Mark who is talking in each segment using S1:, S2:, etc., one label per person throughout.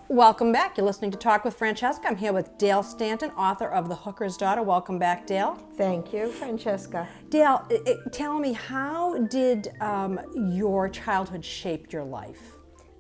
S1: Welcome back. You're listening to Talk with Francesca. I'm here with Dale Stanton, author of The Hooker's Daughter. Welcome back, Dale.
S2: Thank you, Francesca.
S1: Dale, tell me, how did your childhood shape your life?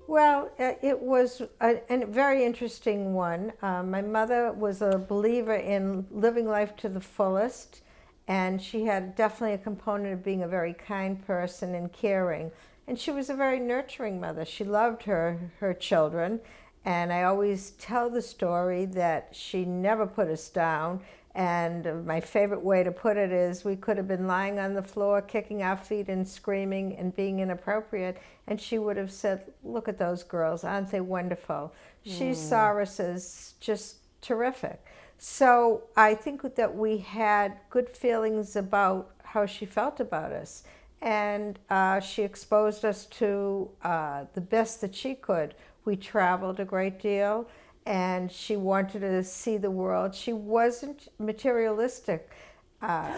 S2: Well, it was a very interesting one. My mother was a believer in living life to the fullest, and she had definitely a component of being a very kind person and caring. And she was a very nurturing mother. She loved her children. And I always tell the story that she never put us down. And my favorite way to put it is we could have been lying on the floor, kicking our feet and screaming and being inappropriate. And she would have said, look at those girls, aren't they wonderful? She saw us as just terrific. So I think that we had good feelings about how she felt about us. And she exposed us to the best that she could. We traveled a great deal, and she wanted to see the world. She wasn't materialistic. Right.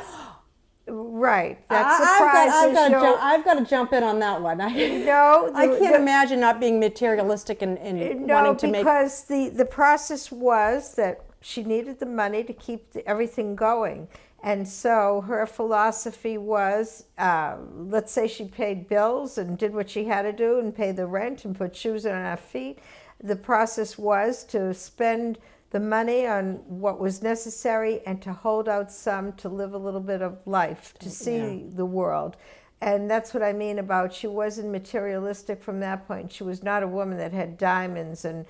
S2: That surprises you.
S1: I've got to jump in on that one.
S2: No,
S1: I can't imagine not being materialistic and wanting to make...
S2: No, because the process was that she needed the money to keep everything going. And so her philosophy was, let's say she paid bills and did what she had to do and pay the rent and put shoes on her feet. The process was to spend the money on what was necessary and to hold out some to live a little bit of life, to see the world. And that's what I mean about she wasn't materialistic from that point. She was not a woman that had diamonds and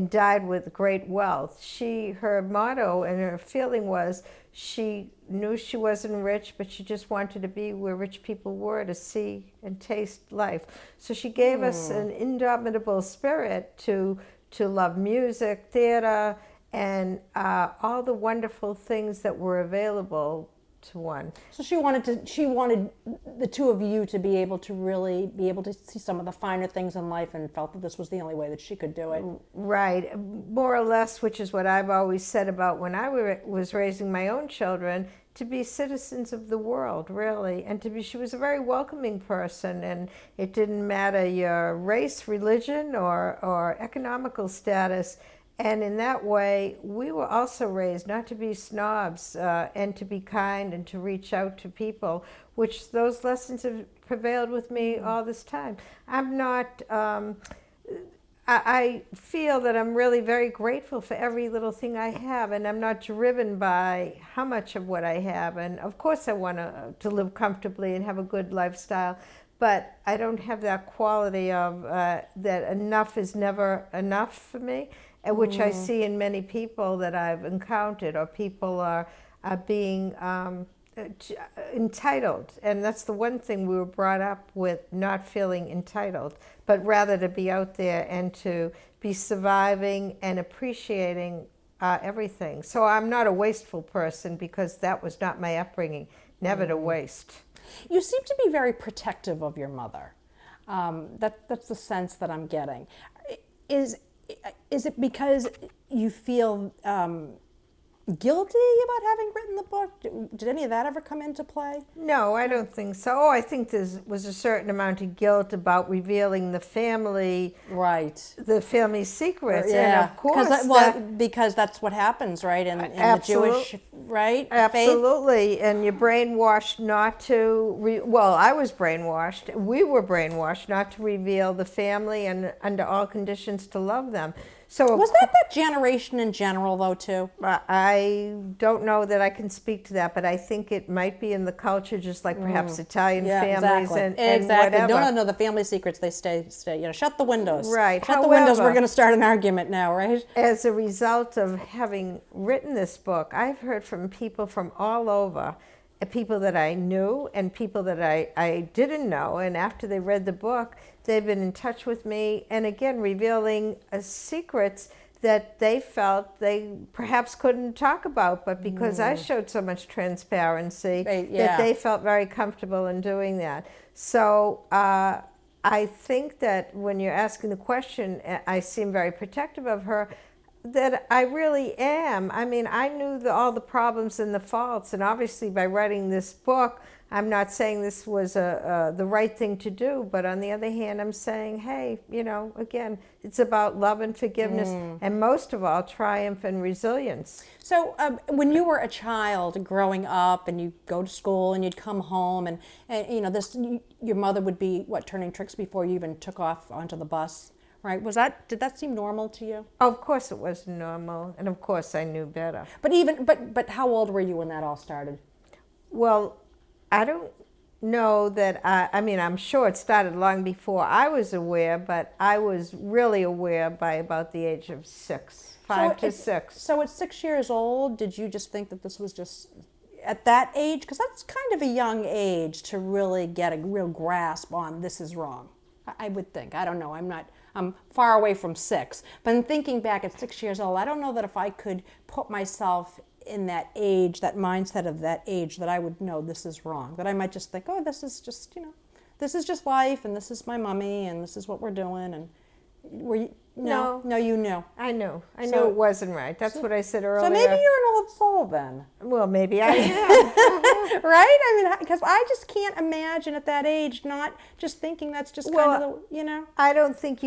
S2: died with great wealth. Her motto and her feeling was she knew she wasn't rich, but she just wanted to be where rich people were to see and taste life. So she gave us an indomitable spirit to love music, theater, and all the wonderful things that were available to one.
S1: So she wanted the two of you to be able to really be able to see some of the finer things in life, and felt that this was the only way that she could do it.
S2: Right, more or less, which is what I've always said about when I was raising my own children, to be citizens of the world, really, and she was a very welcoming person, and it didn't matter your race, religion, or economical status. And in that way, we were also raised not to be snobs and to be kind and to reach out to people, which those lessons have prevailed with me all this time. I'm not, I feel that I'm really very grateful for every little thing I have, and I'm not driven by how much of what I have. And of course I want to live comfortably and have a good lifestyle, but I don't have that quality of that enough is never enough for me. Which I see in many people that I've encountered, or people are being entitled. And that's the one thing we were brought up with, not feeling entitled, but rather to be out there and to be surviving and appreciating everything. So I'm not a wasteful person, because that was not my upbringing, never to waste.
S1: You seem to be very protective of your mother. That's the sense that I'm getting. Is it because you feel guilty about having written the book? Did any of that ever come into play?
S2: No, I don't think so. Oh, I think there was a certain amount of guilt about revealing the family, the family secrets.
S1: Yeah,
S2: and of course,
S1: because that's what happens, right? In the Jewish, right?
S2: Absolutely,
S1: faith?
S2: And you're brainwashed not to. I was brainwashed. We were brainwashed not to reveal the family, and under all conditions to love them. So
S1: was that generation in general, though, too?
S2: I don't know that I can speak to that, but I think it might be in the culture, just like perhaps Italian families and whatever.
S1: No, the family secrets, they stay. Shut the windows.
S2: Right.
S1: Shut the windows, we're going to start an argument now, right?
S2: As a result of having written this book, I've heard from people from all over, people that I knew and people that I didn't know, and after they read the book, they've been in touch with me, and again, revealing secrets that they felt they perhaps couldn't talk about, but because I showed so much transparency, that they felt very comfortable in doing that. So I think that when you're asking the question, I seem very protective of her, that I really am. I mean, I knew all the problems and the faults, and obviously by writing this book, I'm not saying this was the right thing to do, but on the other hand, I'm saying, hey, again, it's about love and forgiveness, and most of all, triumph and resilience.
S1: So when you were a child growing up and you go to school and you'd come home and your mother would be, turning tricks before you even took off onto the bus, right? Did that seem normal to you?
S2: Oh, of course it was normal, and of course I knew better.
S1: But how old were you when that all started?
S2: Well, I don't know that I'm sure it started long before I was aware, but I was really aware by about the age of 6, 5 to 6.
S1: So at 6 years old, did you just think that this was just at that age? Because that's kind of a young age to really get a real grasp on this is wrong. I would think. I don't know. I'm far away from 6. But in thinking back at 6 years old, I don't know that if I could put myself in that age, that mindset of that age, that I would know this is wrong. That I might just think, oh, this is just, this is just life, and this is my mommy, and this is what we're doing. And were you? No, you knew.
S2: I knew it wasn't right. That's what I said earlier.
S1: So maybe you're an old soul then.
S2: Well, maybe I am.
S1: Right? I mean, because I just can't imagine at that age not just thinking that's just kind of
S2: I don't think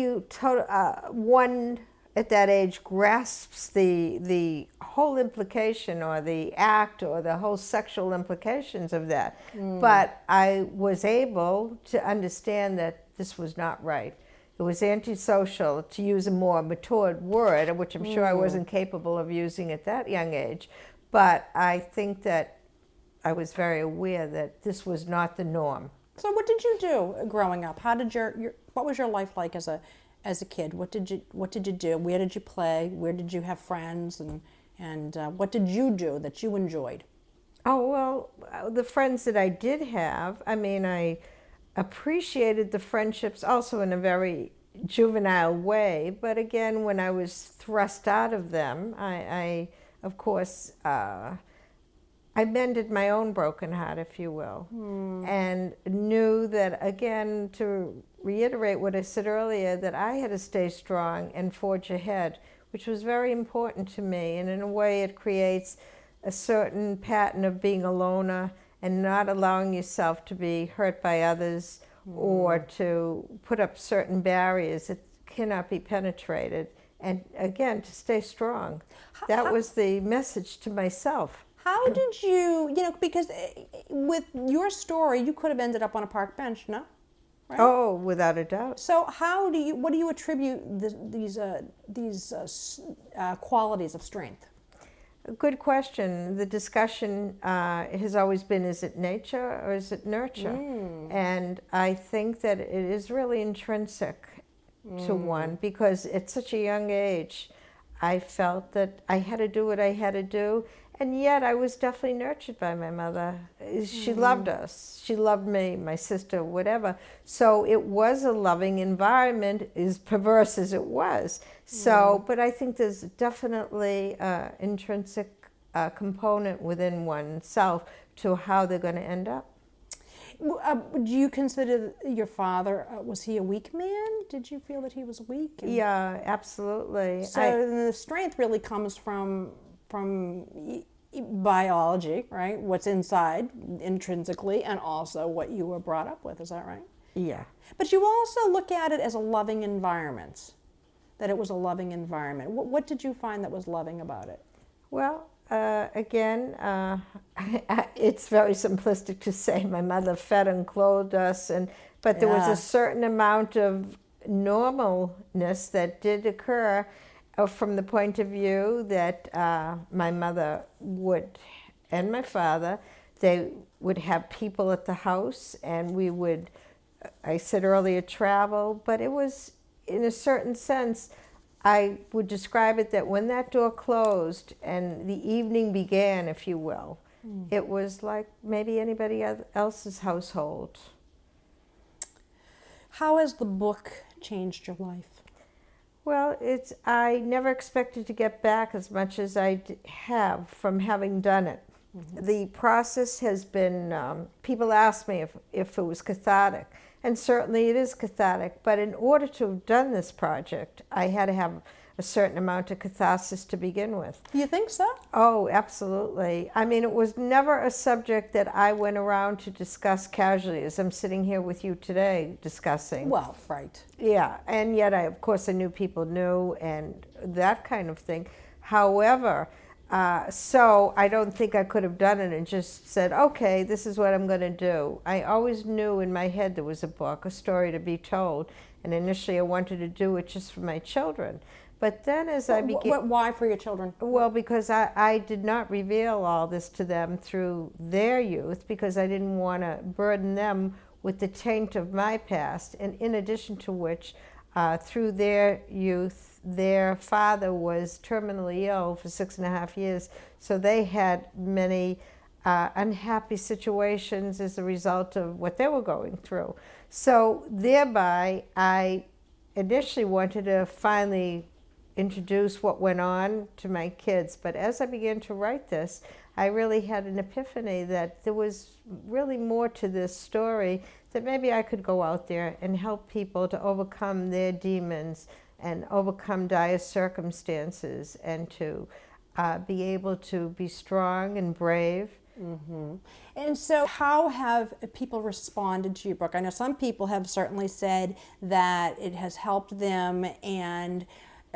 S2: one at that age grasps the whole implication or the act or the whole sexual implications of that. But I was able to understand that this was not right. It was antisocial, to use a more matured word, which I'm sure I wasn't capable of using at that young age. But I think that I was very aware that this was not the norm.
S1: So what did you do growing up? How did what was your life like as a kid? What did you do? Where did you play? Where did you have friends? And what did you do that you enjoyed?
S2: Oh, well, the friends that I did have, I appreciated the friendships also in a very juvenile way. But again, when I was thrust out of them, I of course, I mended my own broken heart, if you will, and knew that, again, to reiterate what I said earlier, that I had to stay strong and forge ahead, which was very important to me. And in a way, it creates a certain pattern of being a loner and not allowing yourself to be hurt by others or to put up certain barriers that cannot be penetrated. And again, to stay strong. That was the message to myself.
S1: How did you, because with your story, you could have ended up on a park bench, no? Right?
S2: Oh, without a doubt.
S1: So what do you attribute these qualities of strength?
S2: Good question. The discussion has always been, is it nature or is it nurture? And I think that it is really intrinsic to one, because at such a young age, I felt that I had to do what I had to do. And yet I was definitely nurtured by my mother. She loved us. She loved me, my sister, whatever. So it was a loving environment, as perverse as it was. So, but I think there's definitely an intrinsic component within oneself to how they're going to end up.
S1: Do you consider your father, was he a weak man? Did you feel that he was weak?
S2: Yeah, absolutely.
S1: So the strength really comes from biology, right? What's inside intrinsically, and also what you were brought up with. Is that right?
S2: Yeah.
S1: But you also look at it as a loving environment, that it was a loving environment. What did you find that was loving about it?
S2: Well, again, it's very simplistic to say my mother fed and clothed us, but there was a certain amount of normalness that did occur from the point of view that my mother would, and my father, they would have people at the house, and we would, I said earlier, travel, but it was, in a certain sense, I would describe it that when that door closed and the evening began, if you will, it was like maybe anybody else's household.
S1: How has the book changed your life?
S2: Well, I never expected to get back as much as I have from having done it. The process has been, people ask me if it was cathartic, and certainly it is cathartic, but in order to have done this project, I had to have a certain amount of catharsis to begin with.
S1: You think so?
S2: Oh, absolutely. I mean, it was never a subject that I went around to discuss casually, as I'm sitting here with you today discussing.
S1: Well, right.
S2: Yeah, and yet of course I knew people knew and that kind of thing. However, so I don't think I could have done it and just said, okay, this is what I'm going to do. I always knew in my head there was a book, a story to be told, and initially I wanted to do it just for my children. But then as I began...
S1: Why for your children?
S2: Well, because I did not reveal all this to them through their youth, because I didn't want to burden them with the taint of my past, and in addition to which, through their youth, their father was terminally ill for 6.5 years, so they had many unhappy situations as a result of what they were going through. So thereby, I initially wanted to finally introduce what went on to my kids, but as I began to write this, I really had an epiphany that there was really more to this story, that maybe I could go out there and help people to overcome their demons and overcome dire circumstances, and to be able to be strong and brave.
S1: Mm-hmm. And so how have people responded to your book? I know some people have certainly said that it has helped them, and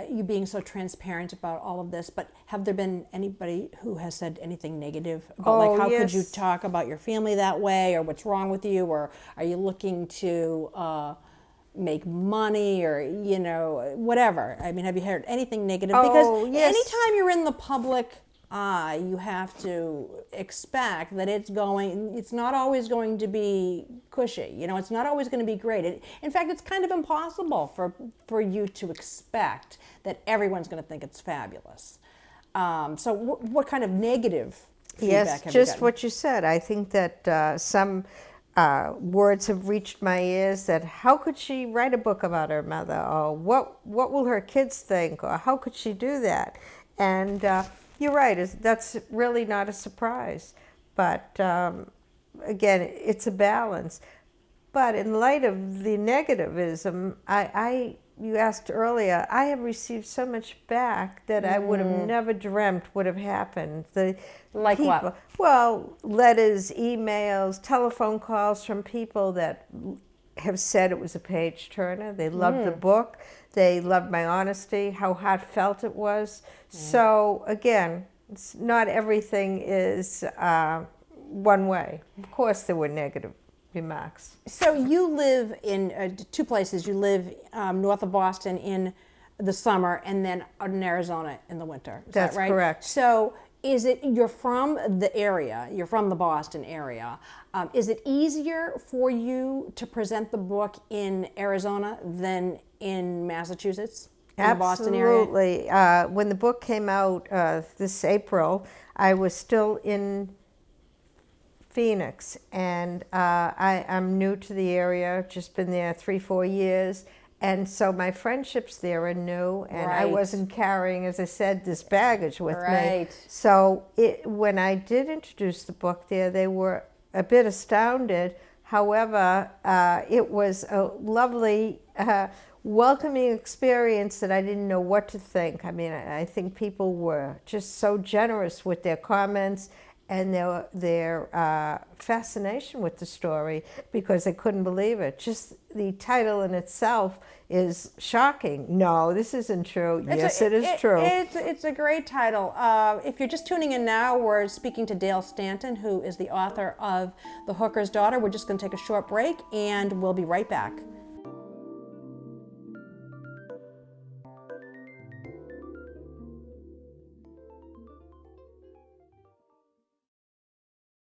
S1: you being so transparent about all of this, but have there been anybody who has said anything negative about, like, how could you talk about your family that way, or what's wrong with you, or are you looking to make money, or, you know, whatever? I mean, have you heard anything negative? Because anytime you're in the public eye, you have to expect that it's not always going to be cushy. You know, it's not always going to be great. In fact, it's kind of impossible for you to expect that everyone's going to think it's fabulous. So what kind of negative feedback have you gotten?
S2: Just what you said. I think that some words have reached my ears that, how could she write a book about her mother, or what will her kids think, or how could she do that? And you're right, that's really not a surprise. But again, it's a balance. But in light of the negativism, you asked earlier, I have received so much back that I would have never dreamt would have happened.
S1: Like people, what?
S2: Well, letters, emails, telephone calls from people that have said it was a page turner. They loved the book. They loved my honesty, how heartfelt it was. So again, it's not everything is one way. Of course there were negative remarks.
S1: So you live in two places. You live north of Boston in the summer, and then out in Arizona in the winter. Is
S2: That's
S1: that right?
S2: correct.
S1: So you're from the area, you're from the Boston area. Is it easier for you to present the book in Arizona than in Massachusetts? In the Boston area?
S2: Absolutely. When the book came out this April, I was still in Phoenix, and I'm new to the area, just been there 3-4 years, and so my friendships there are new, and I wasn't carrying, as I said, this baggage with me. So when I did introduce the book there, they were a bit astounded. However, it was a lovely, welcoming experience that I didn't know what to think. I mean, I think people were just so generous with their comments and their fascination with the story, because they couldn't believe it. Just the title in itself is shocking. No, this isn't true. Yes, it is true.
S1: It's a great title. If you're just tuning in now, we're speaking to Dale Stanton, who is the author of The Hooker's Daughter. We're just going to take a short break, and we'll be right back.